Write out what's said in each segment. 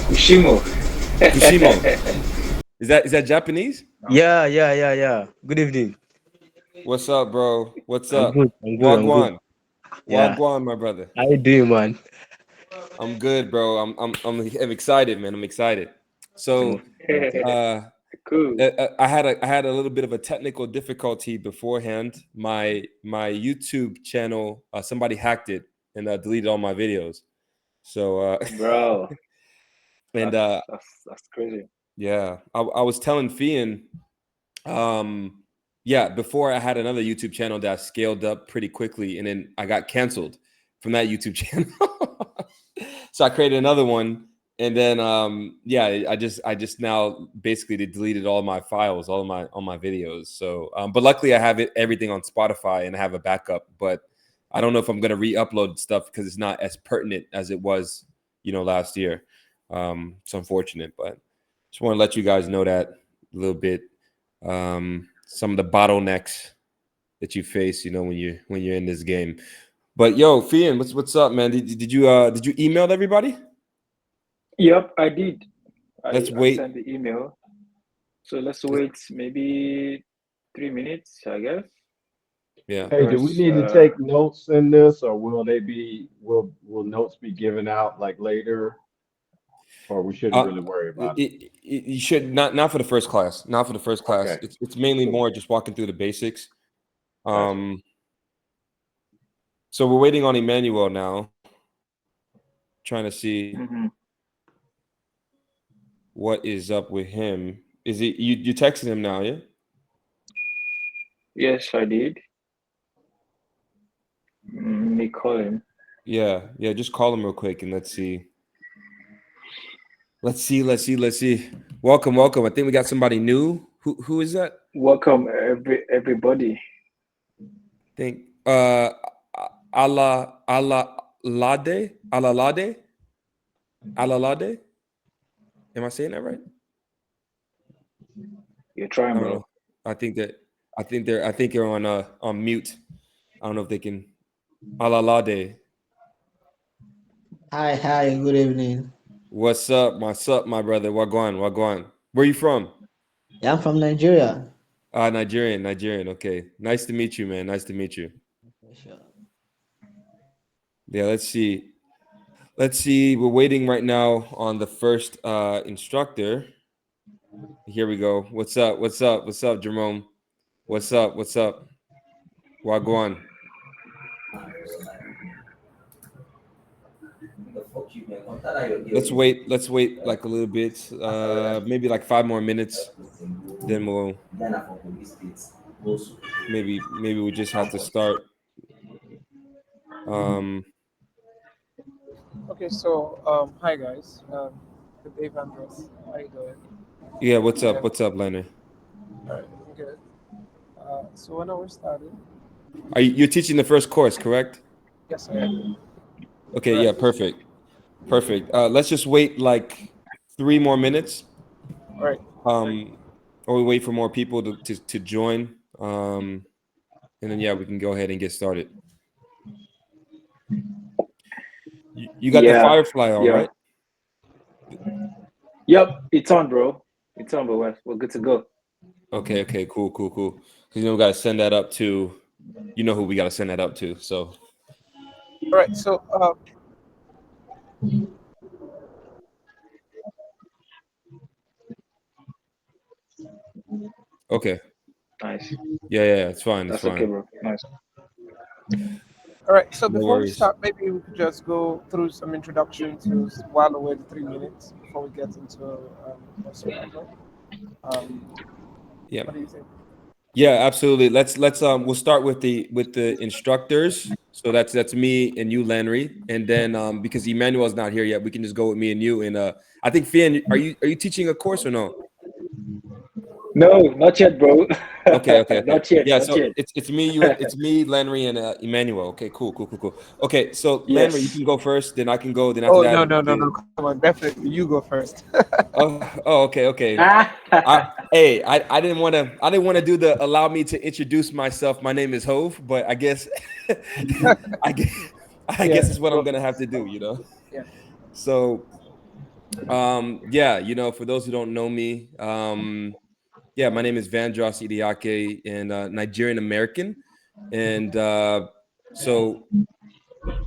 Ushimo. Ushimo. Is that Japanese? Yeah. Good evening. What's up, bro? What's I'm up? good. I'm good. Wagwan. Yeah. Wagwan, my brother. How you doing, man? I'm good, bro. I'm excited, man. I'm excited. So, uh, Cool. I had a little bit of a technical difficulty beforehand. My YouTube channel, somebody hacked it and deleted all my videos. So, Bro, and that's crazy. yeah, I was telling Fian, yeah, before I had another YouTube channel that scaled up pretty quickly, and then I got canceled from that YouTube channel. So I created another one, and then yeah, I just now basically they deleted all my files, all my videos. So but luckily I have everything on Spotify and I have a backup. But I don't know if I'm gonna re-upload stuff because it's not as pertinent as it was, last year. It's unfortunate, but just want to let you guys know that a little bit. Some of the bottlenecks that you face, when you're in this game. But yo, Fian, what's up, man? Did you email everybody? Yep, I did. Let's I wait. sent the email. So let's wait maybe 3 minutes, I guess. Yeah. Hey, do we Because need to take notes in this, or will notes be given out like later, or we shouldn't Uh, really worry about it? you should not for the first class. Not for the first class. Okay, It's mainly cool. more just walking through the basics. Gotcha. Um, so we're waiting on Emmanuel now, trying to see mhm. what is up with him. Is it you texted him now, yeah? Yes, I did. Me call him. Yeah. Just call him real quick and let's see. Let's see. Welcome. I think we got somebody new. Who is that? Welcome everybody. I think Alalade. Am I saying that right? You're I trying, don't bro. know. I think they're on mute. I don't know if they can. Alalade. Hi, good evening. What's up? My brother? Wagwan. Where you from? Yeah, I'm from Nigeria. Nigerian. Okay, nice to meet you, man. Nice to meet you. For sure. Yeah, let's see. We're waiting right now on the first instructor. Here we go. What's up, Jerome? What's up? Wagwan. Let's wait like a little bit. Maybe like 5 more minutes. Then we'll maybe we just have to start. Um, Okay, so hi guys. Good day, Vandross. How you doing? yeah. What's up? Yeah, What's up, Leonard? I'm good. So when are we starting? You're teaching the first course, correct? Yes, I am. Okay. All right. Yeah. Perfect. Let's just wait like 3 more minutes. All right. Or we wait for more people to join. And then yeah, we can go ahead and get started. You got the Yeah, Firefly on, yeah. right? Yep, it's on, bro. It's on, but we're good to go. Okay, cool. Because we got to send that up to, who we got to send that up to. So All right. So okay, Nice. yeah, it's fine, That's okay, bro. Nice. all right. So no before we worries. start, maybe we could just go through some introduction to while away the 3 minutes before we get into what's your background. Um, Yeah, what do you think? absolutely. Let's we'll start with the instructors. So that's me and you, Landry, and then because Emmanuel's not here yet, we can just go with me and you. And I think Finn, are you teaching a course or no? No, not yet, bro. Okay. Not yet, Yeah, not so yet. it's me, Landry, and Emmanuel. Okay, cool. Okay, so Landry, you Yes. can go first, then I can go, then after Oh that, no no no no! Come on, definitely you go first. okay. I didn't want to do the allow me to introduce myself. My name is Hove, but I guess I guess Yeah. it's what I'm Well, gonna have to do. yeah. So Yeah, for those who don't know me, yeah, my name is Vandross Idiake, and Nigerian American, and so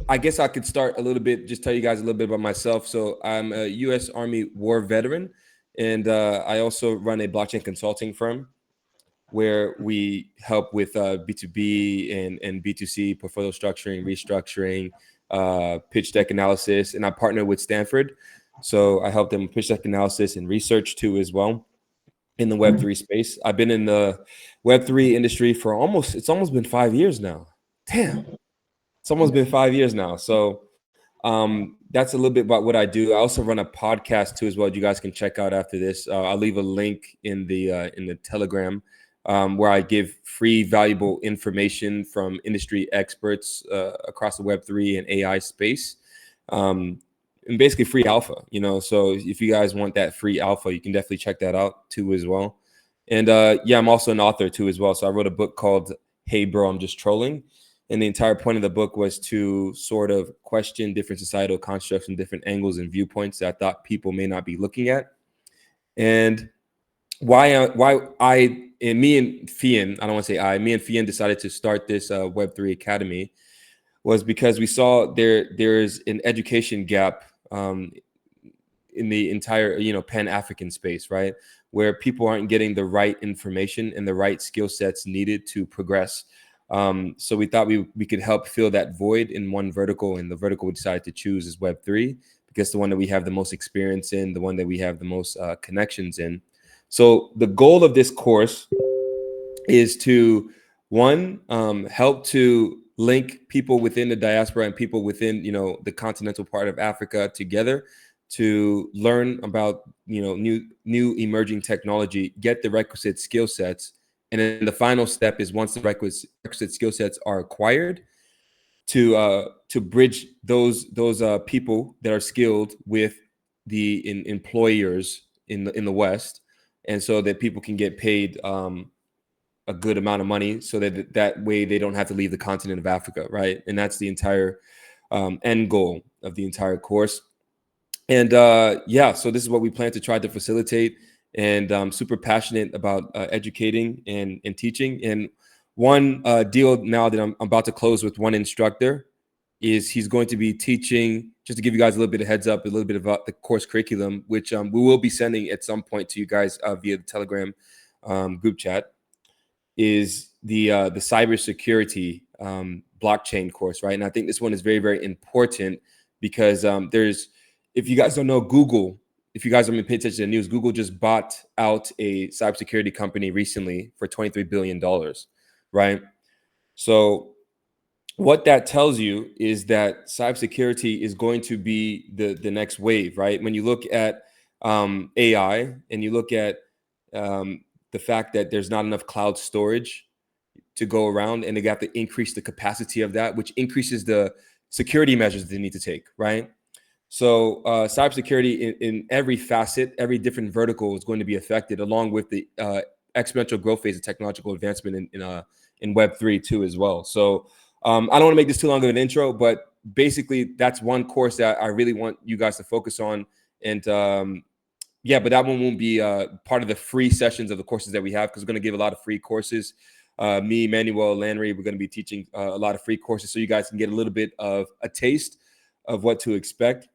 I guess I could start a little bit, just tell you guys a little bit about myself. So I'm a U.S. Army war veteran, and I also run a blockchain consulting firm where we help with B2B and B2C portfolio structuring, restructuring, pitch deck analysis, and I partner with Stanford. So I help them with pitch deck analysis and research too as well in the Web3 space. I've been in the Web3 industry for it's almost been 5 years now. Damn, it's almost been 5 years now. So that's a little bit about what I do. I also run a podcast too as well. You guys can check out after this. I'll leave a link in the Telegram where I give free, valuable information from industry experts across the Web3 and AI space, and basically free alpha. So if you guys want that free alpha, you can definitely check that out too as well. And yeah, I'm also an author too as well. So I wrote a book called "Hey Bro, I'm Just Trolling." And the entire point of the book was to sort of question different societal constructs from different angles and viewpoints that I thought people may not be looking at. And me and Fian, I don't want to say me and Fian decided to start this Web3 Academy was because we saw there's an education gap in the entire, Pan-African space, right? Where people aren't getting the right information and the right skill sets needed to progress. So we thought we could help fill that void in one vertical, and the vertical we decided to choose is Web3 because the one that we have the most experience in, the one that we have the most connections in. So the goal of this course is to help to link people within the diaspora and people within the continental part of Africa together to learn about new emerging technology, get the requisite skill sets. And then the final step is once the requisite skill sets are acquired, to bridge those people that are skilled with the employers in the West, and so that people can get paid a good amount of money, so that way they don't have to leave the continent of Africa, right? And that's the entire end goal of the entire course. And yeah, so this is what we plan to try to facilitate. And I'm super passionate about educating and teaching. And one deal now that I'm about to close with one instructor is he's going to be teaching, just to give you guys a little bit of heads up, a little bit about the course curriculum, which we will be sending at some point to you guys via the Telegram group chat, is the cybersecurity blockchain course, right? And I think this one is very, very important because if you guys don't know, Google, if you guys haven't paid attention to the news, Google just bought out a cybersecurity company recently for $23 billion, right? So what that tells you is that cybersecurity is going to be the next wave, right? When you look at AI and you look at the fact that there's not enough cloud storage to go around, and they got to increase the capacity of that, which increases the security measures they need to take, right? So cybersecurity in every facet, every different vertical is going to be affected, along with the exponential growth phase of technological advancement in Web3 too as well. So I don't want to make this too long of an intro, but basically that's one course that I really want you guys to focus on. And yeah, but that one won't be part of the free sessions of the courses that we have, because we're going to give a lot of free courses. Me, Manuel, Landry, we're going to be teaching a lot of free courses so you guys can get a little bit of a taste of what to expect.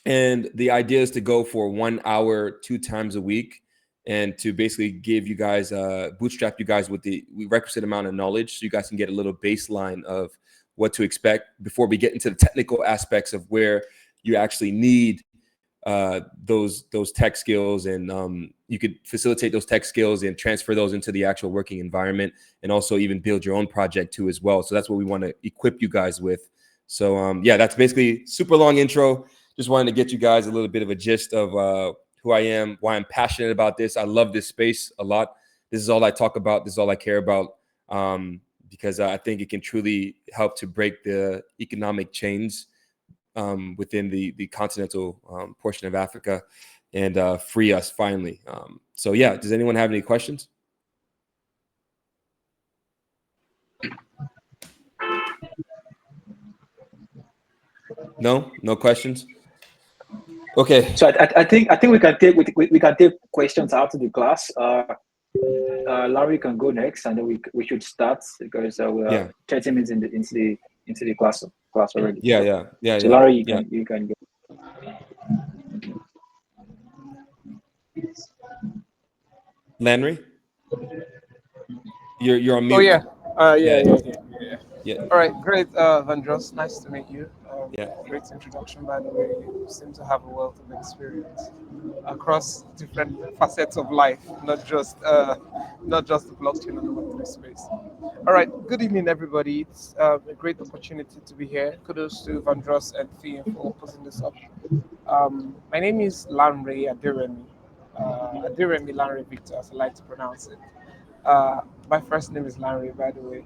And the idea is to go for 1 hour, 2 times a week, and to basically give you guys, bootstrap you guys with the requisite amount of knowledge so you guys can get a little baseline of what to expect before we get into the technical aspects of where you actually need those tech skills, and you could facilitate those tech skills and transfer those into the actual working environment, and also even build your own project too as well. So that's what we want to equip you guys with. So yeah, that's basically super long intro. Just wanted to get you guys a little bit of a gist of who I am, why I'm passionate about this. I love this space a lot. This is all I talk about. This is all I care about, because I think it can truly help to break the economic chains within the continental portion of Africa, and free us finally. So yeah, does anyone have any questions? No questions? Okay. So I think we can take questions after the class. Larry can go next, and then we should start because we are Yeah. 30 minutes into the class already. Yeah. So Larry, Yeah. you can go. Landry, you're on Oh mute. yeah. Yeah. Yeah. All right, great, Vandros. Nice to meet you. Yeah. Great introduction, by the way. You seem to have a wealth of experience across different facets of life, not just the blockchain and the Web3 space. All right, good evening, everybody. It's a great opportunity to be here. Kudos to Vandros and Thea for putting this up. My name is Lanre Adiremi. Adiremi Lanre Victor, as I like to pronounce it. My first name is Larry, by the way,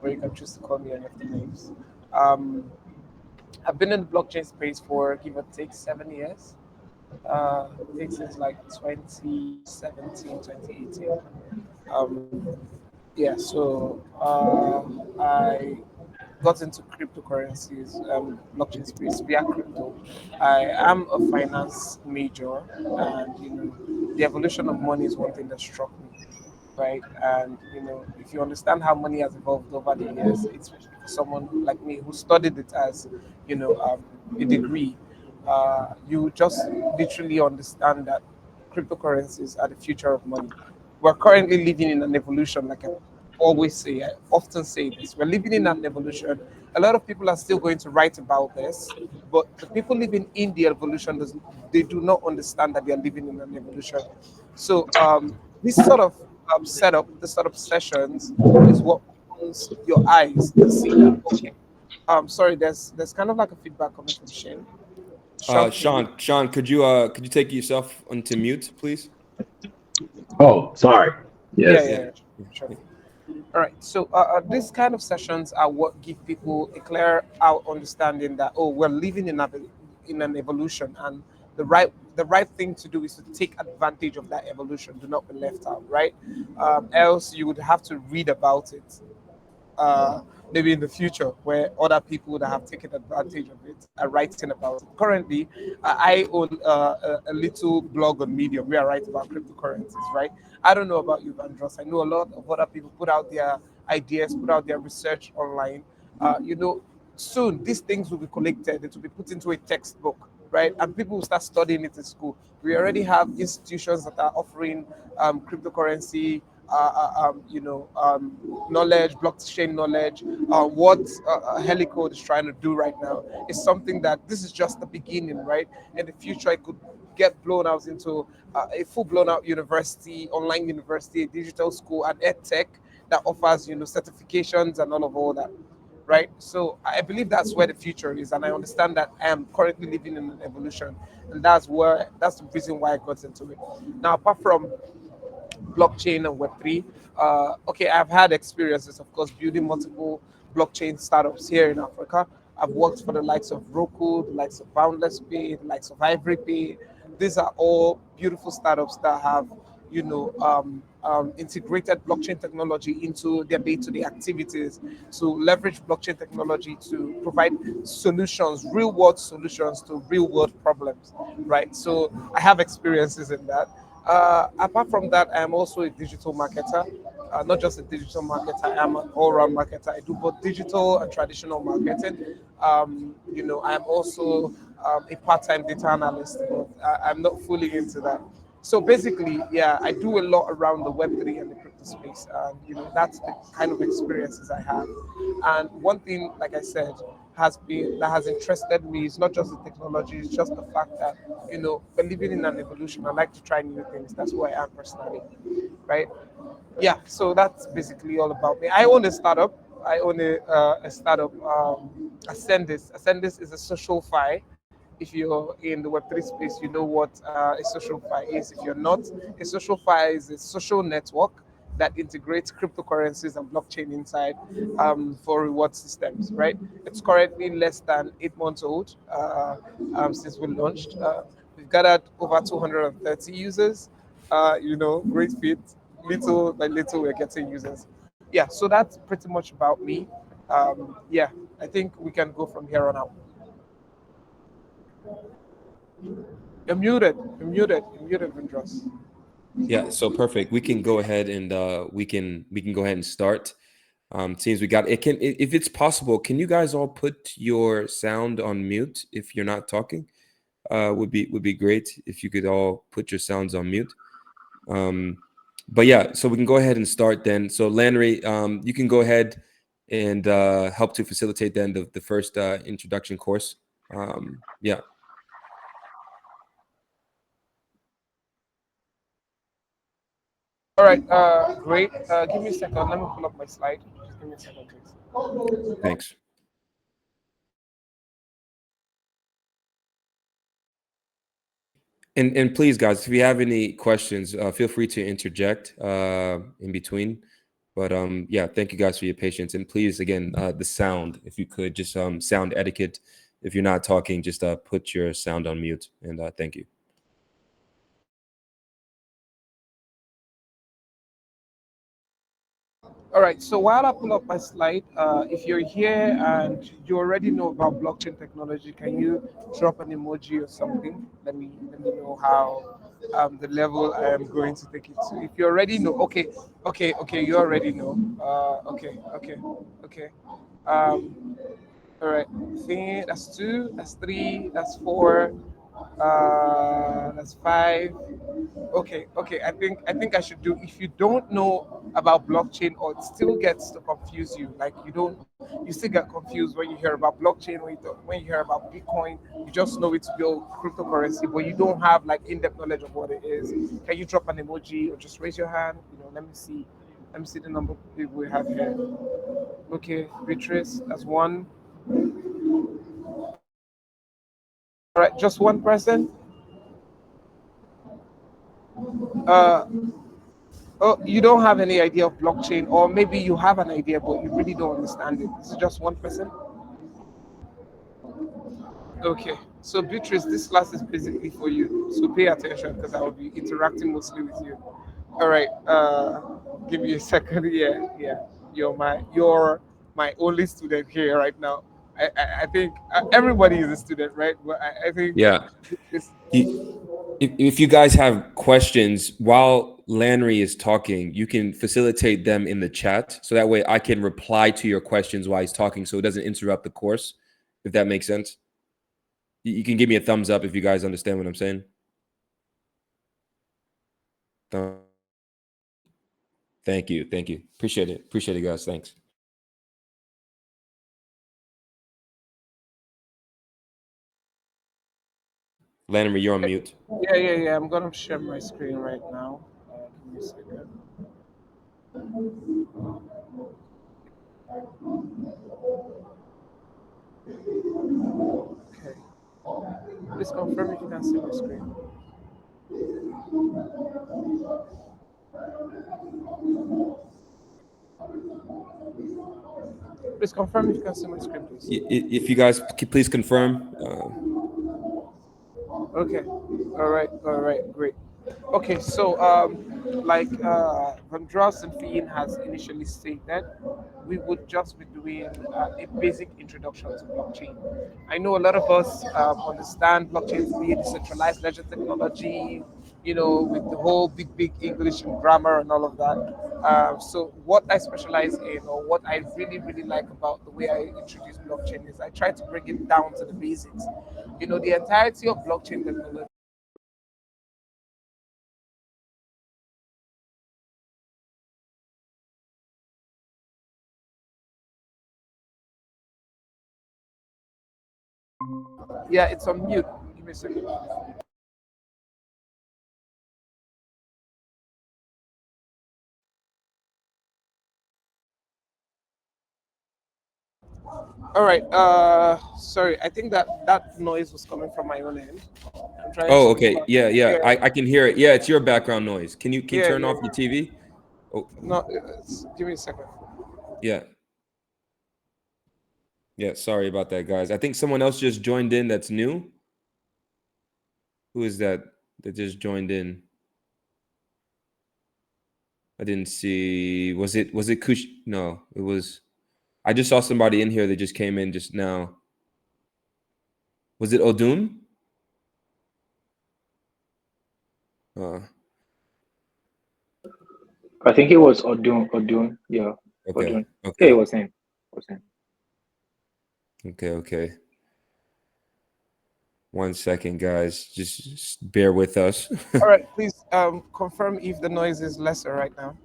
or you can choose to call me any of the names. Um, I've been in the blockchain space for give or take 7 years. I think since like 2017, 2018. Um, yeah, so I got into cryptocurrencies, blockchain space via crypto. I am a finance major, and the evolution of money is one thing that struck me, right? And if you understand how money has evolved over the years, it's for someone like me who studied it as a degree. You just literally understand that cryptocurrencies are the future of money. We're currently living in an evolution, like I often say this. We're living in an evolution. A lot of people are still going to write about this, but the people living in the evolution they do not understand that they are living in an evolution. So this sort of setup, this sort of sessions is what opens your eyes to see that okay. Sorry, there's kind of like a feedback coming from Shane. Sean, can you? Sean, could you take yourself onto mute, please? Oh, sorry. Yeah, Yes. yeah, Yeah. yeah, sure. All right. So these kind of sessions are what give people a clear out understanding that we're living in an evolution, and the right thing to do is to take advantage of that evolution. Do not be left out. Right. Else you would have to read about it maybe in the future where other people that have taken advantage of it are writing about it. Currently, I own a little blog on Medium where I write about cryptocurrencies, right? I don't know about you, Vandros. I know a lot of other people put out their ideas, put out their research online. Soon these things will be collected, it will be put into a textbook, right? And people will start studying it in school. We already have institutions that are offering cryptocurrency knowledge, blockchain knowledge. What Helicode is trying to do right now is something that this is just the beginning, right? In the future, it could get blown out into a full blown out university, online university, a digital school, and ed tech that offers certifications and all that, right? So I believe that's where the future is, and I understand that I am currently living in an evolution, and that's the reason why I got into it. Now, apart from blockchain and Web3. Okay, I've had experiences, of course, building multiple blockchain startups here in Africa. I've worked for the likes of Roku, the likes of Boundless Pay, the likes of Ivory Pay. These are all beautiful startups that have, integrated blockchain technology into their day-to-day activities to leverage blockchain technology to provide solutions, real-world solutions to real-world problems, right? So I have experiences in that. Apart from that, I am also a digital marketer. Not just a digital marketer, I am an all-round marketer. I do both digital and traditional marketing. I am also a part-time data analyst, but I'm not fully into that. So basically, yeah, I do a lot around the Web3 and the crypto space. And, that's the kind of experiences I have. And one thing, like I said, has interested me is not just the technology, it's just the fact that, believing in an evolution, I like to try new things. That's who I am personally, right? Yeah, so that's basically all about me. I own a startup. I own a startup, Ascendis. Ascendis is a social fi. If you're in the Web3 space, you know what a social fi is. If you're not, a social fi is a social network that integrates cryptocurrencies and blockchain inside for reward systems, right? It's currently less than 8 months old since we launched. We've gathered over 230 users. Great feat. Little by little, we're getting users. Yeah, so that's pretty much about me. Yeah, I think we can go from here on out. You're muted. You're muted. You're muted, Vendros. Yeah, so perfect. We can go ahead and we can go ahead and start. Seems we got it. If it's possible, can you guys all put your sound on mute if you're not talking? Would be great if you could all put your sounds on mute. But yeah, so we can go ahead and start then. So Landry, you can go ahead and help to facilitate then the first introduction course. Yeah. All right. Great. Give me a second. Let me pull up my slide. Just give me a second, please. Thanks. And please, guys, if you have any questions, feel free to interject in between. But yeah, thank you guys for your patience. And please, again, the sound, if you could, just sound etiquette. If you're not talking, just put your sound on mute. And thank you. All right. So while I pull up my slide, if you're here and you already know about blockchain technology, can you drop an emoji or something? Let me know how the level I am going to take it to. If you already know, okay, you already know. Okay. Um, all right. See, that's two. That's three. That's four. That's five. Okay. I think I should do. If you don't know about blockchain, or it still gets to confuse you, like you still get confused when you hear about blockchain, when you hear about Bitcoin, you just know it's built cryptocurrency, but you don't have like in-depth knowledge of what it is. Can you drop an emoji or just raise your hand? Let me see. Let me see the number of people we have here. Okay, Beatrice, that's one. All right, just one person. Uh, oh, you don't have any idea of blockchain, or maybe you have an idea, but you really don't understand it. Is it just one person? Okay. So, Beatrice, this class is basically for you. So, pay attention because I will be interacting mostly with you. All right. Give me a second. Yeah. You're my only student here right now. I think everybody is a student, right? But I think Yeah. this. If you guys have questions while Landry is talking, you can facilitate them in the chat. So that way I can reply to your questions while he's talking so it doesn't interrupt the course, if that makes sense. You can give me a thumbs up if you guys understand what I'm saying. Thank you. Appreciate it, guys. Thanks. Landry, you're on mute. Yeah. I'm gonna share my screen right now. Give me a second. Okay. Please confirm if you can see my screen. Please confirm if you can see my screen, please. If you guys could please confirm. Okay. All right. Great. Okay. So, like Van Dross and Fiin has initially stated, we would just be doing a basic introduction to blockchain. I know a lot of us understand blockchain to be a decentralized ledger technology, with the whole big English and grammar and all of that. So what I specialize in, or what I really like about the way I introduce blockchain, is I try to bring it down to the basics. The entirety of blockchain technology. Yeah, it's on mute. Give me a second. All right. Sorry. I think that noise was coming from my own end. I'm trying Oh, to. okay. Yeah. I can hear it. Yeah, it's your background noise. Can you turn off Yeah. your TV? Oh, No, give me a second. yeah. Yeah, sorry about that, guys. I think someone else just joined in that's new. Who is that just joined in? I didn't see. Was it Kush? No, it was. I just saw somebody in here that just came in just now. Was it Odun? Uh, I think it was Odun. Yeah, okay, Odun. Yeah, it okay, was him. It was him. okay. 1 second, guys. Just bear with us. All right, please confirm if the noise is lesser right now.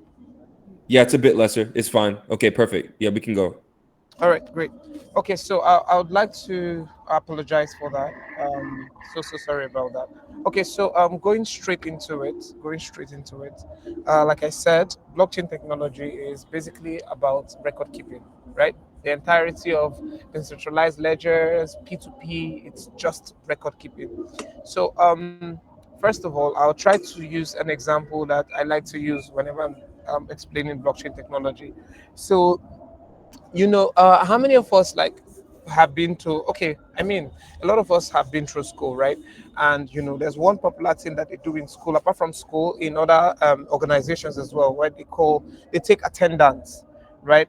Yeah, it's a bit lesser. It's fine. Okay, perfect. Yeah, we can go. All right, great. Okay, so I would like to apologize for that. So sorry about that. Okay, so going straight into it. Going straight into it. Like I said, blockchain technology is basically about record keeping, right? The entirety of decentralized ledgers, P2P, it's just record keeping. So first of all, I'll try to use an example that I like to use whenever I'm explaining blockchain technology. So how many of us like have been to, okay, I mean, a lot of us have been through school, right? And there's one popular thing that they do in school, apart from school, in other organizations as well, where they take attendance, right?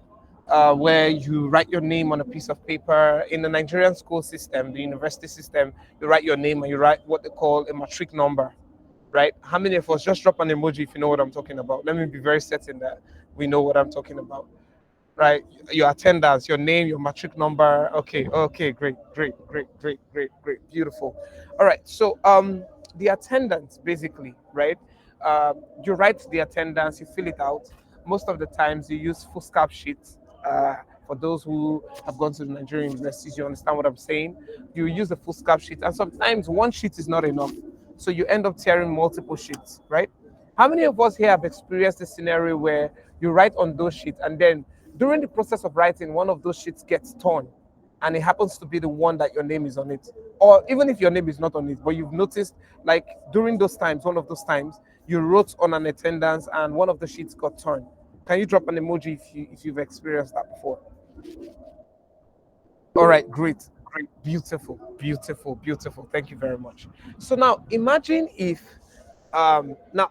Where you write your name on a piece of paper. In the Nigerian school system, the university system, you write your name and you write what they call a matric number, right? How many of us, just drop an emoji if you know what I'm talking about? Let me be very certain that we know what I'm talking about, right? Your attendance, your name, your matric number. Okay, great, beautiful. All right, so the attendance basically, right? You write the attendance, you fill it out. Most of the times you use foolscap sheets. For those who have gone to the Nigerian universities, you understand what I'm saying. You use the foolscap sheet, and sometimes one sheet is not enough, so you end up tearing multiple sheets, right? How many of us here have experienced a scenario where you write on those sheets and then during the process of writing, one of those sheets gets torn and it happens to be the one that your name is on it? Or even if your name is not on it, but you've noticed, like during those times, one of those times, you wrote on an attendance and one of the sheets got torn. Can you drop an emoji if you've experienced that before? All right, great, beautiful. Thank you very much. So now imagine if now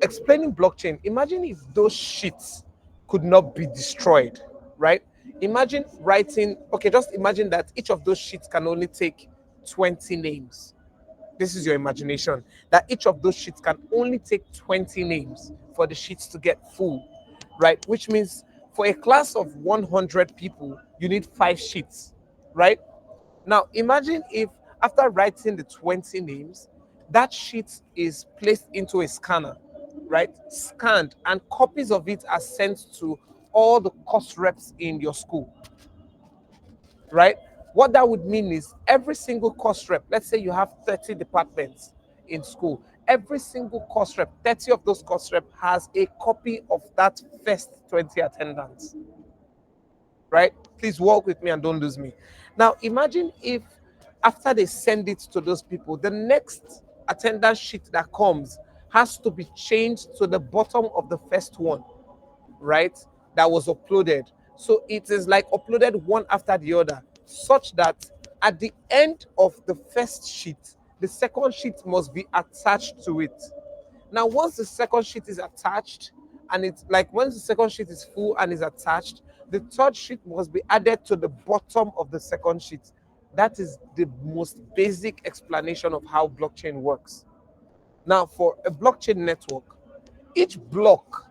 explaining blockchain, imagine if those sheets could not be destroyed, right? Imagine writing, okay, just imagine that each of those sheets can only take 20 names. This is your imagination, that each of those sheets can only take 20 names for the sheets to get full, right? Which means for a class of 100 people, you need 5 sheets, right? Now, imagine if after writing the 20 names, that sheet is placed into a scanner, right? Scanned, and copies of it are sent to all the course reps in your school, right? What that would mean is every single course rep, let's say you have 30 departments in school, every single course rep, 30 of those course rep has a copy of that first 20 attendance, right? Please walk with me and don't lose me. Now, imagine if after they send it to those people, the next attendance sheet that comes has to be changed to the bottom of the first one, right? That was uploaded. So it is like uploaded one after the other, such that at the end of the first sheet, the second sheet must be attached to it. Now, once the second sheet is attached, and it's like once the second sheet is full and is attached, the third sheet must be added to the bottom of the second sheet. That is the most basic explanation of how blockchain works. Now, for a blockchain network, each block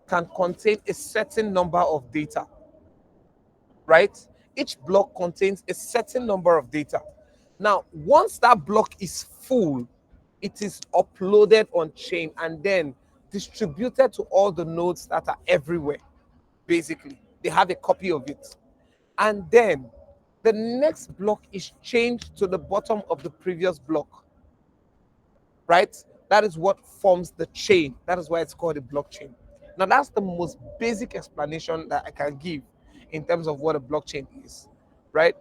can contain a certain number of data, right? Each block contains a certain number of data. Now, once that block is full, it is uploaded on chain and then distributed to all the nodes that are everywhere. Basically, they have a copy of it. And then the next block is changed to the bottom of the previous block, right? That is what forms the chain. That is why it's called a blockchain. Now, that's the most basic explanation that I can give in terms of what a blockchain is, right?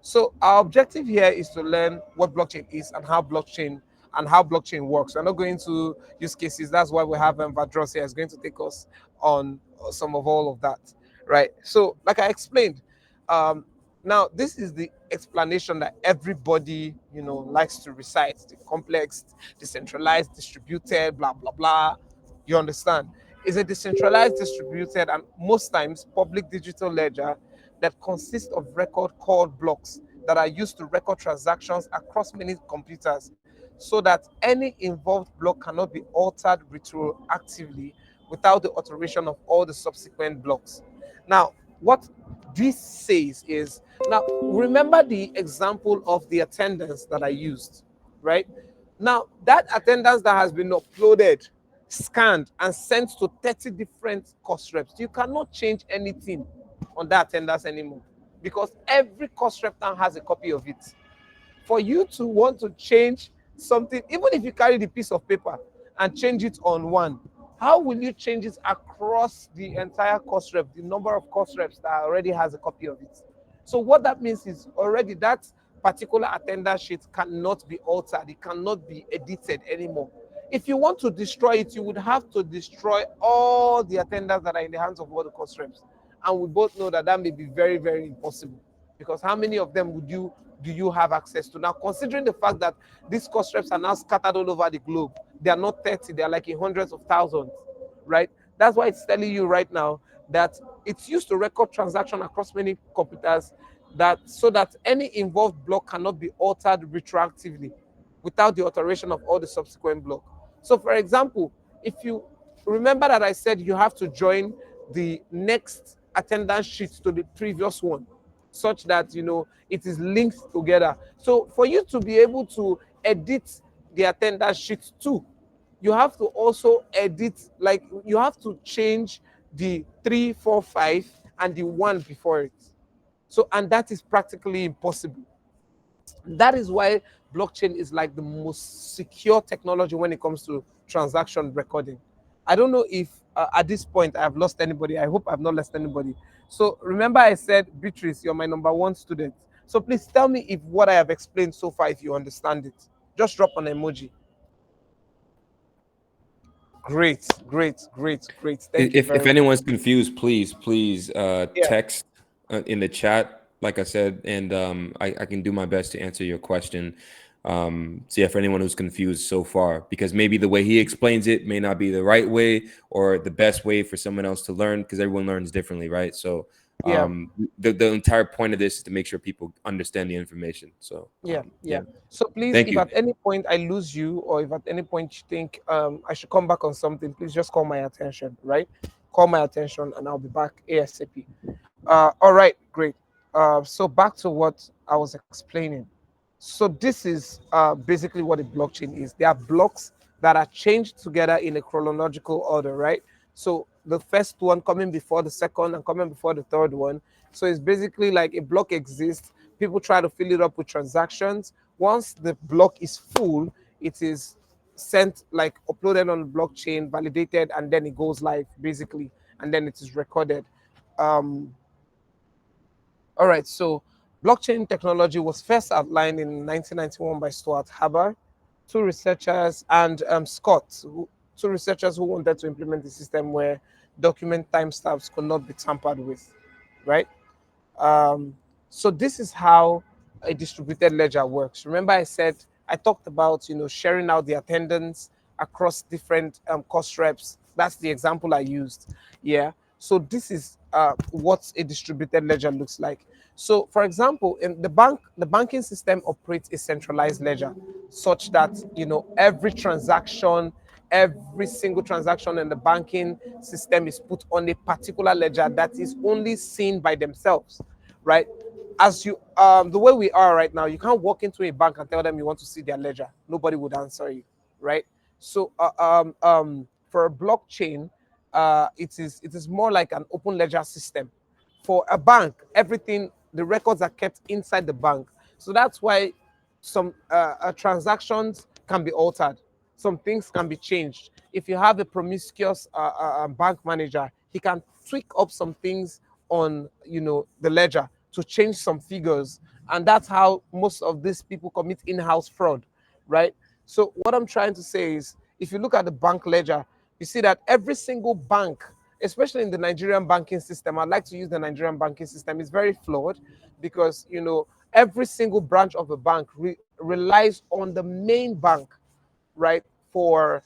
So our objective here is to learn what blockchain is and how blockchain works. We're not going to use cases. That's why we have Vadros here. Is going to take us on some of all of that, right? So, like I explained, um, now this is the explanation that everybody likes to recite: the complex, decentralized, distributed, blah blah blah. You understand? It's a decentralized, distributed, and most times public digital ledger that consists of record called blocks that are used to record transactions across many computers so that any involved block cannot be altered retroactively without the alteration of all the subsequent blocks. Now, what this says is, now remember the example of the attendance that I used, right? Now, that attendance that has been uploaded, scanned, and sent to 30 different course reps, you cannot change anything on that attendance anymore because every course rep now has a copy of it. For you to want to change something, even if you carry the piece of paper and change it on one, how will you change it across the entire course rep, the number of course reps that already has a copy of it? So what that means is already that particular attendance sheet cannot be altered. It cannot be edited anymore. If you want to destroy it, you would have to destroy all the attendance that are in the hands of all the course reps. And we both know that that may be very, very impossible, because how many of them do you have access to? Now, considering the fact that these course reps are now scattered all over the globe, they are not 30, they are like in hundreds of thousands, right? That's why it's telling you right now that it's used to record transaction across many computers, that so that any involved block cannot be altered retroactively without the alteration of all the subsequent block. So for example, if you remember that I said you have to join the next attendance sheet to the previous one, such that it is linked together. So for you to be able to edit the attendance sheet too, you have to also edit, like you have to change the 3, 4, 5 and the 1 before it. So, and that is practically impossible. That is why blockchain is like the most secure technology when it comes to transaction recording. I don't know if at this point I've lost anybody. I hope I've not lost anybody. So remember I said, Beatrice, you're my #1 student. So please tell me if what I have explained so far, if you understand it. Just drop an emoji. Great, great, great, great. Thank you very If much. anyone's confused, please Yeah. text in the chat, like I said, and I can do my best to answer your question. So yeah, for anyone who's confused so far, because maybe the way he explains it may not be the right way or the best way for someone else to learn, because everyone learns differently, right? So Yeah. the entire point of this is to make sure people understand the information. So Yeah. So please, Thank if you. at any point I lose you, or if at any point you think I should come back on something, please just call my attention, right? Call my attention and I'll be back ASAP. All right, great. So back to what I was explaining. So this is basically what a blockchain is. There are blocks that are changed together in a chronological order, right? So the first one coming before the second and coming before the third one. So it's basically like a block exists. People try to fill it up with transactions. Once the block is full, it is sent, like uploaded on the blockchain, validated, and then it goes live basically, and then it is recorded. Um, all right, so blockchain technology was first outlined in 1991 by Stuart Haber, two researchers, and two researchers who wanted to implement a system where document timestamps could not be tampered with, right? Um, so this is how a distributed ledger works. Remember, I talked about sharing out the attendance across different cost reps. That's the example I used. Yeah. So this is what a distributed ledger looks like. So, for example, in the banking system operates a centralized ledger, such that every single transaction in the banking system is put on a particular ledger that is only seen by themselves, right? As you the way we are right now, you can't walk into a bank and tell them you want to see their ledger. Nobody would answer you, right? So for a blockchain, it is more like an open ledger system. For a bank, everything, the records are kept inside the bank. So that's why some transactions can be altered, some things can be changed. If you have a promiscuous bank manager, he can tweak up some things on the ledger to change some figures, and that's how most of these people commit in-house fraud, right? So what I'm trying to say is, if you look at the bank ledger, you see that every single bank, especially in the Nigerian banking system, I'd like to use the Nigerian banking system, is very flawed, because every single branch of a bank relies on the main bank, right, for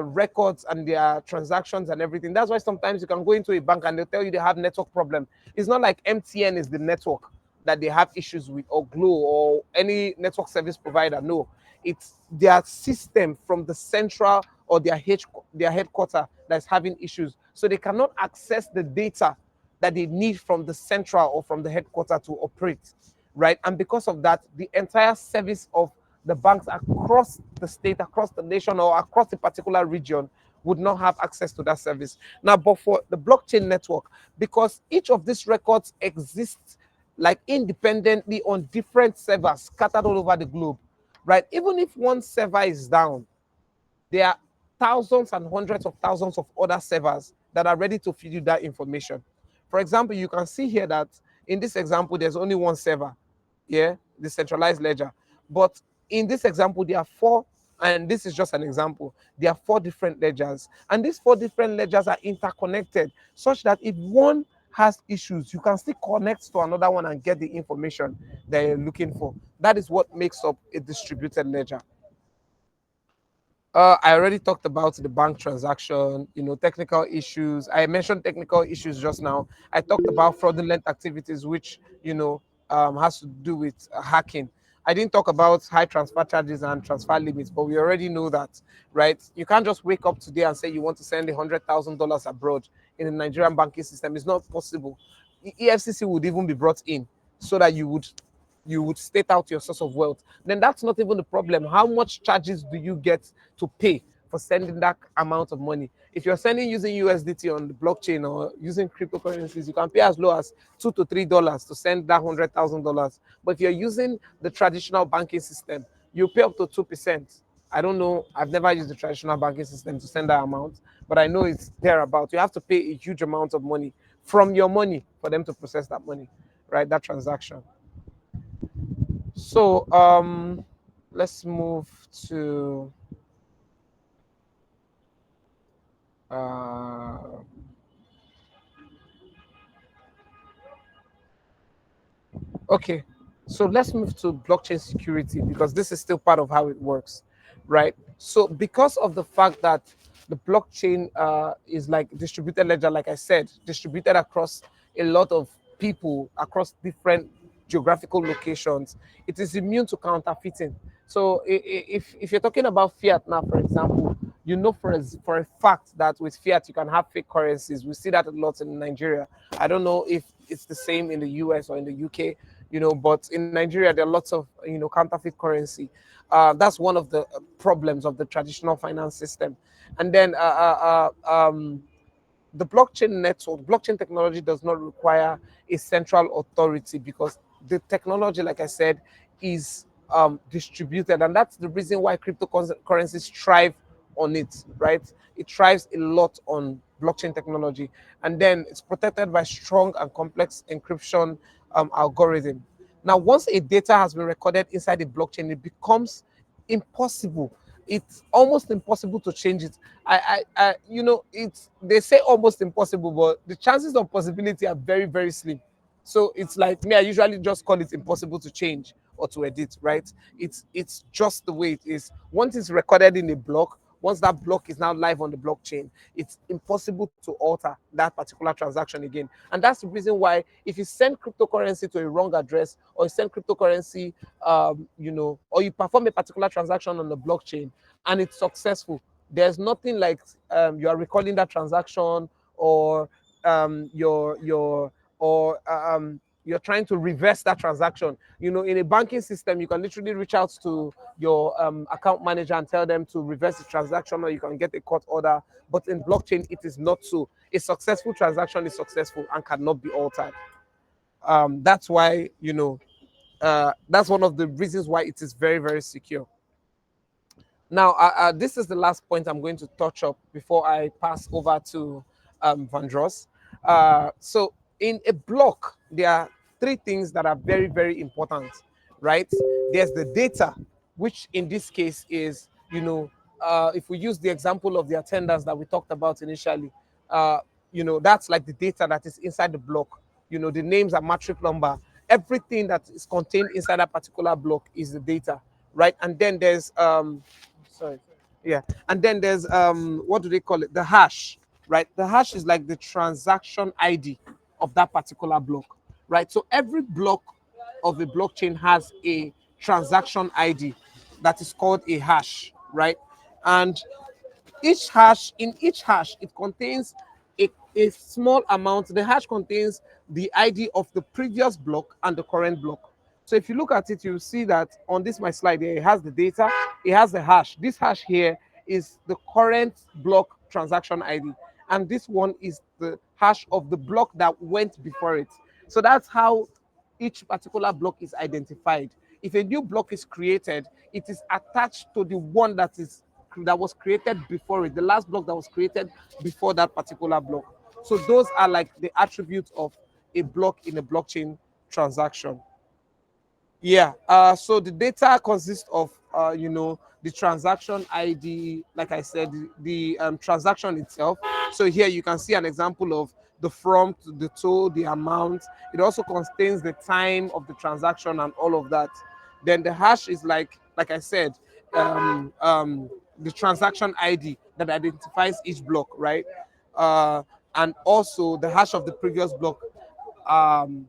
records and their transactions and everything. That's why sometimes you can go into a bank and they'll tell you they have network problem. It's not like MTN is the network that they have issues with, or Glo, or any network service provider. No, it's their system from the central or their headquarter that's having issues. So they cannot access the data that they need from the central or from the headquarter to operate, right? And because of that, the entire service of the banks across the state, across the nation, or across a particular region would not have access to that service. Now, but for the blockchain network, because each of these records exists like independently on different servers scattered all over the globe, right? Even if one server is down, there are thousands and hundreds of thousands of other servers that are ready to feed you that information. For example, you can see here that in this example, there's only one server, yeah, the centralized ledger. But in this example, there are four, and this is just an example. There are four different ledgers, and these four different ledgers are interconnected such that if one has issues, you can still connect to another one and get the information that you're looking for. That is what makes up a distributed ledger. I already talked about the bank transaction, technical issues. I mentioned technical issues just now. I talked about fraudulent activities, which, has to do with hacking. I didn't talk about high transfer charges and transfer limits, but we already know that, right? You can't just wake up today and say you want to send $100,000 abroad in the Nigerian banking system. It's not possible. EFCC would even be brought in so that you would state out your source of wealth. Then that's not even the problem. How much charges do you get to pay for sending that amount of money? If you're sending using USDT on the blockchain or using cryptocurrencies, you can pay as low as $2 to $3 to send that $100,000. But if you're using the traditional banking system, you pay up to 2%. I don't know. I've never used the traditional banking system to send that amount, but I know it's thereabout. You have to pay a huge amount of money from your money for them to process that money, right? That transaction. So let's move to okay. So let's move to blockchain security because this is still part of how it works, right? So because of the fact that the blockchain is like distributed ledger, like I said, distributed across a lot of people across different geographical locations, it is immune to counterfeiting. So if you're talking about fiat now, for example, you know for a fact that with fiat you can have fake currencies. We see that a lot in Nigeria. I don't know if it's the same in the US or in the UK, but in Nigeria there are lots of counterfeit currency. That's one of the problems of the traditional finance system. And then the blockchain network, blockchain technology does not require a central authority because the technology, like I said, is distributed, and that's the reason why cryptocurrencies thrive on it, right? It thrives a lot on blockchain technology, and then it's protected by strong and complex encryption algorithm. Now, once a data has been recorded inside the blockchain, it becomes impossible. It's almost impossible to change it. It's they say almost impossible, but the chances of possibility are very, very slim. So it's like me, I usually just call it impossible to change or to edit, right? It's just the way it is. Once it's recorded in a block, once that block is now live on the blockchain, it's impossible to alter that particular transaction again. And that's the reason why if you send cryptocurrency to a wrong address, or you send cryptocurrency, or you perform a particular transaction on the blockchain and it's successful, there's nothing like you are recording that transaction, or you're trying to reverse that transaction. In a banking system, you can literally reach out to your account manager and tell them to reverse the transaction, or you can get a court order. But in blockchain, it is not so. A successful transaction is successful and cannot be altered. That's why, that's one of the reasons why it is very, very secure. Now, this is the last point I'm going to touch up before I pass over to Vandross. So in a block, there are three things that are very, very important, right? There's the data, which in this case is, if we use the example of the attendance that we talked about initially, that's like the data that is inside the block. The names and matric number, everything that is contained inside that particular block is the data, right? And then there's and then there's what do they call it, the hash, right? The hash is like the transaction ID of that particular block, right? So every block of a blockchain has a transaction ID, that is called a hash, right? And each hash, it contains a small amount. The hash contains the ID of the previous block and the current block. So if you look at it, you'll see that on this my slide here, it has the data, it has the hash. This hash here is the current block transaction ID, and this one is the hash of the block that went before it. So that's how each particular block is identified. If a new block is created, it is attached to the one that was created before it, the last block that was created before that particular block. So those are like the attributes of a block in a blockchain transaction. Yeah. So the data consists of the transaction ID, like I said, the transaction itself. So here you can see an example of the from, the to, the amount. It also contains the time of the transaction and all of that. Then the hash is like I said, the transaction ID that identifies each block, right? And also the hash of the previous block, from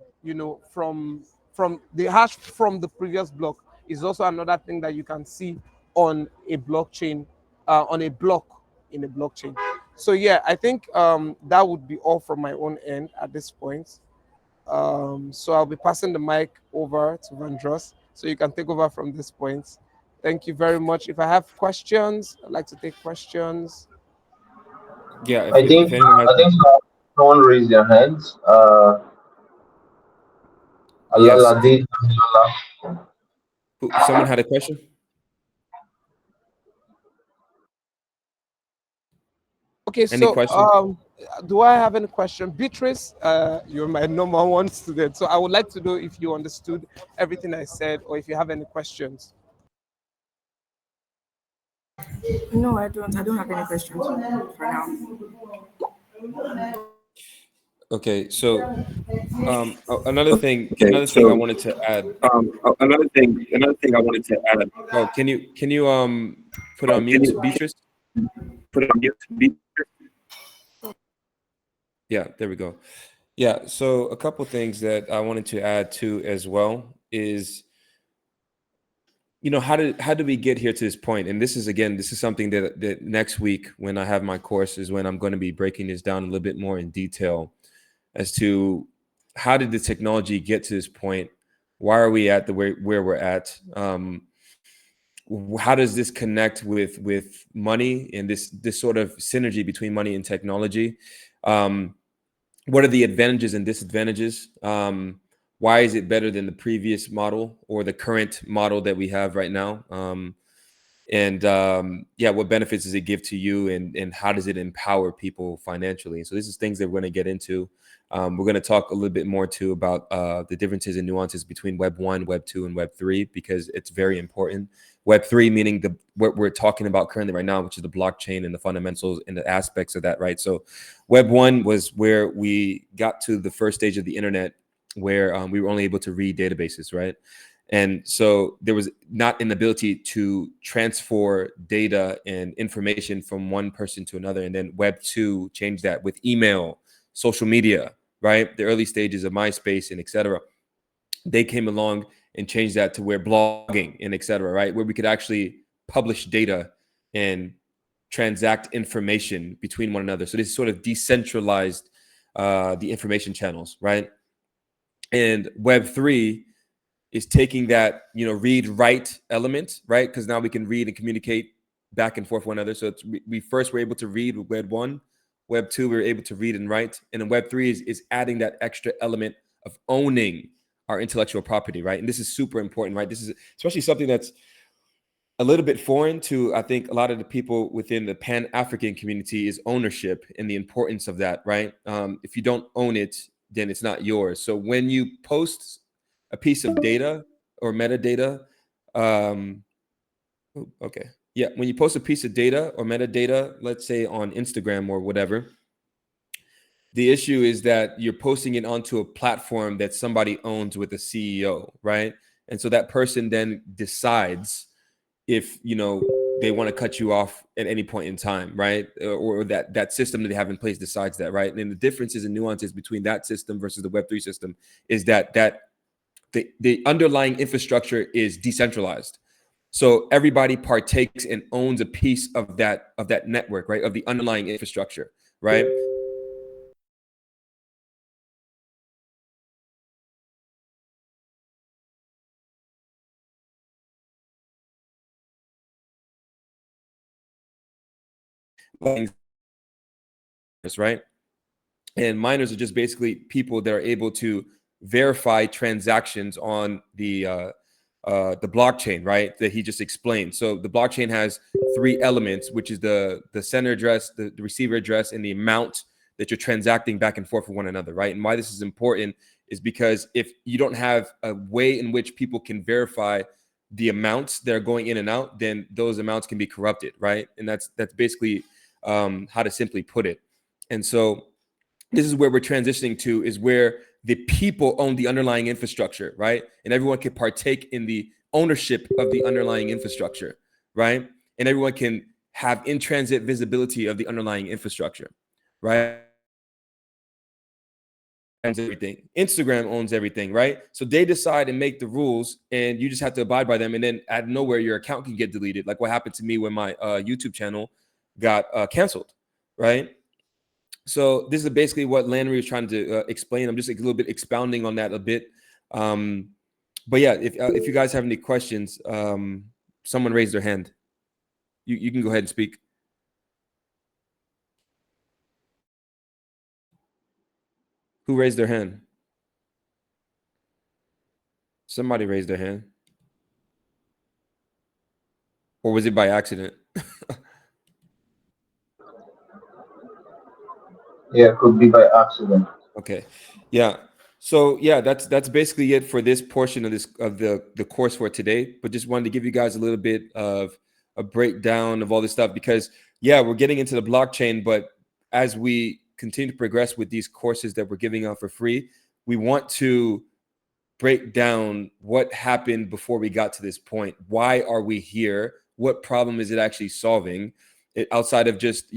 the hash from the previous block is also another thing that you can see on a blockchain, on a block in a blockchain. So yeah, I think that would be all from my own end at this point. So I'll be passing the mic over to Vandross, so you can take over from this point. Thank you very much. If I have questions, I'd like to take questions. Yeah, I think if anyone has, someone raised their hands. yes, Alala did. someone had a question. Okay, Any so questions? do I have any question? Beatrice, you're my number one student, so I would like to know if you understood everything I said or if you have any questions. No, I don't. I don't have any questions for now. Okay, so another thing Okay, I so wanted to add. another thing I wanted to add. Oh, can you put on Can mute, you Beatrice? put on mute? Yeah, there we go. Yeah, so a couple things that I wanted to add to as well is, how did we get here to this point? And this is something that next week when I have my course is when I'm going to be breaking this down a little bit more in detail as to how did the technology get to this point? Why are we at where we're at? How does this connect with money and this sort of synergy between money and technology? What are the advantages and disadvantages? Why is it better than the previous model or the current model that we have right now? What benefits does it give to you, and how does it empower people financially? So this is things that we're going to get into. We're going to talk a little bit more too about the differences and nuances between Web 1, Web 2, and Web 3, because it's very important. Web 3 meaning what we're talking about currently right now, which is the blockchain and the fundamentals and the aspects of that, right? So Web 1 was where we got to the first stage of the internet, where we were only able to read databases, right? And so there was not an ability to transfer data and information from one person to another. And then Web 2 changed that with email, social media, right? The early stages of MySpace and et cetera. They came along and changed that to where blogging and et cetera, right? Where we could actually publish data and transact information between one another. So this sort of decentralized the information channels, right? And Web 3 is taking that, read write element, right? Because now we can read and communicate back and forth one another. So we first were able to read with Web 1, Web 2 we were able to read and write, and then Web 3 is adding that extra element of owning our intellectual property, right? And this is super important, right? This is especially something that's a little bit foreign to, I think, a lot of the people within the Pan-African community is ownership and the importance of that, right? If you don't own it, then it's not yours. So when you post a piece of data or metadata, when you post a piece of data or metadata, let's say on Instagram or whatever, the issue is that you're posting it onto a platform that somebody owns with a CEO, right? And so that person then decides if they want to cut you off at any point in time, right? Or that system that they have in place decides that, right? And the differences and nuances between that system versus the Web3 system is that the underlying infrastructure is decentralized. So everybody partakes and owns a piece of that network, right? Of the underlying infrastructure, right? Right? And miners are just basically people that are able to verify transactions on the blockchain, right? That he just explained. So the blockchain has three elements, which is the sender address, the receiver address, and the amount that you're transacting back and forth with one another, right? And why this is important is because if you don't have a way in which people can verify the amounts that are going in and out, then those amounts can be corrupted, right? And that's basically how to simply put it. And so this is where we're transitioning to, is where the people own the underlying infrastructure, right? And everyone can partake in the ownership of the underlying infrastructure, right? And everyone can have in-transit visibility of the underlying infrastructure, right? Owns everything. Instagram owns everything, right? So they decide and make the rules, and you just have to abide by them. And then out of nowhere, your account can get deleted, like what happened to me when my YouTube channel got canceled, right? So this is basically what Landry was trying to explain. I'm just a little bit expounding on that a bit. But yeah, if you guys have any questions, someone raise their hand. You can go ahead and speak. Who raised their hand? Somebody raised their hand. Or was it by accident? Yeah, it could be by accident. Okay. Yeah. So yeah, that's basically it for this portion of the course for today. But just wanted to give you guys a little bit of a breakdown of all this stuff, because yeah, we're getting into the blockchain, but as we continue to progress with these courses that we're giving out for free, we want to break down what happened before we got to this point. Why are we here? What problem is it actually solving? Outside of just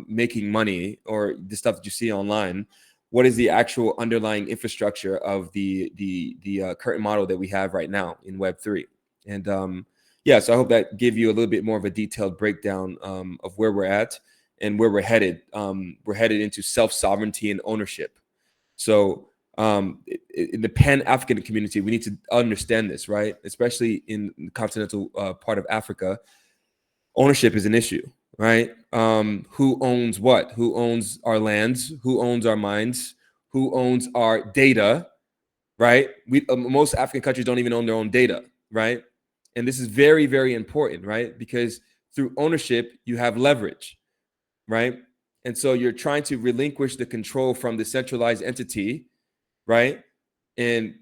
making money or the stuff that you see online, what is the actual underlying infrastructure of the current model that we have right now in Web3? And yeah, so I hope that gave you a little bit more of a detailed breakdown of where we're at and where we're headed. We're headed into self-sovereignty and ownership. So in the Pan-African community, we need to understand this, right? Especially in the continental part of Africa, ownership is an issue, right? Who owns what? Who owns our lands? Who owns our mines? Who owns our data, right? Most African countries don't even own their own data, right? And this is very, very important, right? Because through ownership, you have leverage, right? And so you're trying to relinquish the control from the centralized entity, right? And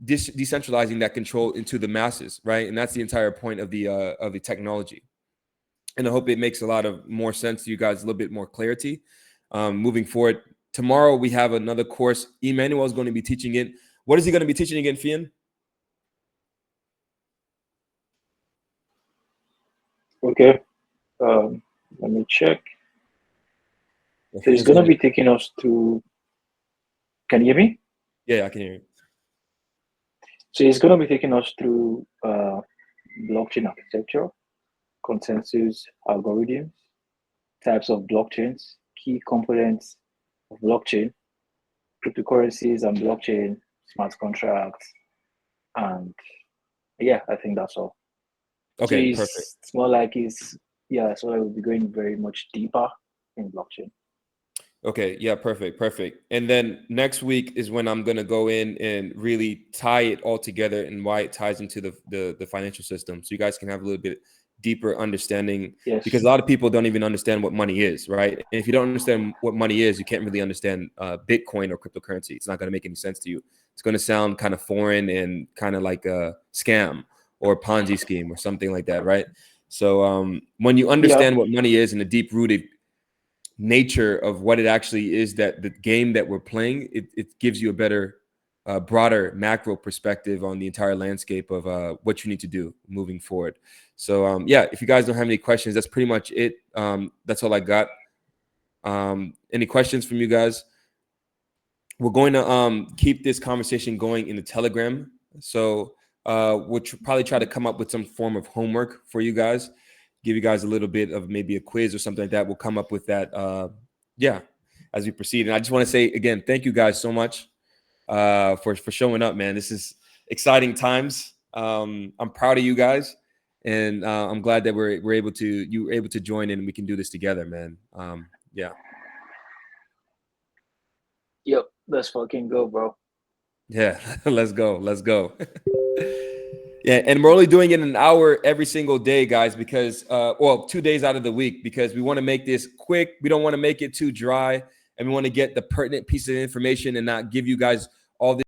decentralizing that control into the masses, right? And that's the entire point of the technology. And I hope it makes a lot of more sense to you guys, a little bit more clarity moving forward. Tomorrow we have another course. Emmanuel is going to be teaching it. What is he going to be teaching again, Fian? Okay. Let me check. So he's going to be taking us through. Can you hear me? Yeah, I can hear you. So he's going to be taking us through blockchain architecture, consensus algorithms, types of blockchains, key components of blockchain, cryptocurrencies and blockchain, smart contracts, and yeah, I think that's all. Okay, so perfect. It's more like so I will be going very much deeper in blockchain. Okay, yeah, perfect. And then next week is when I'm gonna go in and really tie it all together and why it ties into the financial system, so you guys can have a little bit deeper understanding. Yes. Because a lot of people don't even understand what money is, right? And if you don't understand what money is, you can't really understand Bitcoin or cryptocurrency. It's not gonna make any sense to you. It's gonna sound kind of foreign and kind of like a scam or a Ponzi scheme or something like that, right? So when you understand what money is and the deep-rooted nature of what it actually is, that the game that we're playing, it gives you a better broader macro perspective on the entire landscape of what you need to do moving forward. So yeah, if you guys don't have any questions, that's pretty much it. That's all I got. Any questions from you guys? We're going to keep this conversation going in the Telegram. So We'll probably try to come up with some form of homework for you guys, give you guys a little bit of maybe a quiz or something like that. We'll come up with that, as we proceed. And I just want to say again, thank you guys so much for showing up, man. This is exciting times. I'm proud of you guys, and I'm glad that you were able to join in and we can do this together, man. Yeah. Yep, let's fucking go, bro. Yeah, let's go. Yeah, and we're only doing it an hour every single day, guys, because 2 days out of the week, because we want to make this quick. We don't want to make it too dry, and we want to get the pertinent pieces of information and not give you guys all this